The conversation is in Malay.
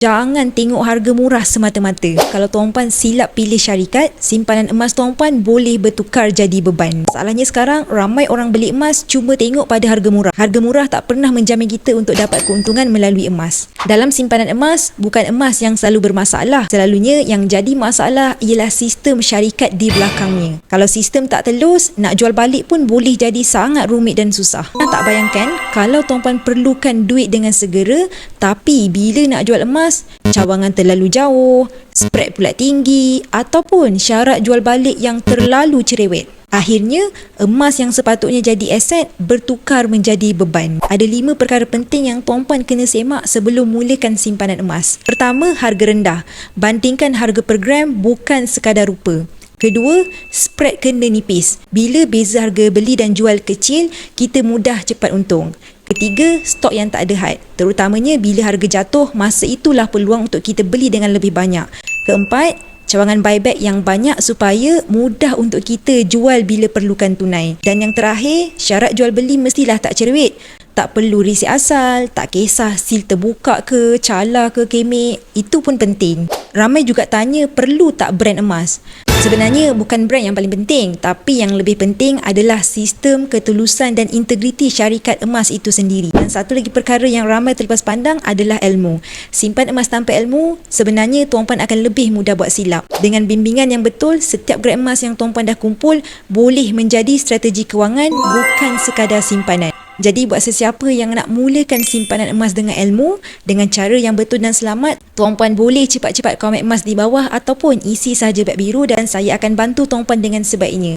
Jangan tengok harga murah semata-mata. Kalau tuan-puan silap pilih syarikat, simpanan emas tuan-puan boleh bertukar jadi beban. Masalahnya sekarang, ramai orang beli emas cuma tengok pada harga murah. Harga murah tak pernah menjamin kita untuk dapat keuntungan melalui emas. Dalam simpanan emas, bukan emas yang selalu bermasalah. Selalunya yang jadi masalah ialah sistem syarikat di belakangnya. Kalau sistem tak telus, nak jual balik pun boleh jadi sangat rumit dan susah. Tak bayangkan, kalau tuan-puan perlukan duit dengan segera, tapi bila nak jual emas, cawangan terlalu jauh, spread pula tinggi ataupun syarat jual balik yang terlalu cerewet. Akhirnya, emas yang sepatutnya jadi aset bertukar menjadi beban. Ada 5 perkara penting yang tuan-puan kena semak sebelum mulakan simpanan emas. Pertama, harga rendah. Bandingkan harga per gram bukan sekadar rupa. Kedua, spread kena nipis. Bila beza harga beli dan jual kecil, kita mudah cepat untung. Ketiga, stok yang tak ada had. Terutamanya bila harga jatuh, masa itulah peluang untuk kita beli dengan lebih banyak. Keempat, cawangan buyback yang banyak supaya mudah untuk kita jual bila perlukan tunai. Dan yang terakhir, syarat jual beli mestilah tak cerewet. Tak perlu risik asal, tak kisah sil terbuka ke, cala ke, kemek. Itu pun penting. Ramai juga tanya perlu tak brand emas. Sebenarnya bukan brand yang paling penting, tapi yang lebih penting adalah sistem, ketulusan dan integriti syarikat emas itu sendiri. Dan satu lagi perkara yang ramai terlepas pandang adalah ilmu. Simpan emas tanpa ilmu, sebenarnya tuan-puan akan lebih mudah buat silap. Dengan bimbingan yang betul, setiap gram emas yang tuan-puan dah kumpul boleh menjadi strategi kewangan, bukan sekadar simpanan. Jadi buat sesiapa yang nak mulakan simpanan emas dengan ilmu, dengan cara yang betul dan selamat, tuan-puan boleh cepat-cepat komen emas di bawah ataupun isi sahaja beg biru dan saya akan bantu tuan-puan dengan sebaiknya.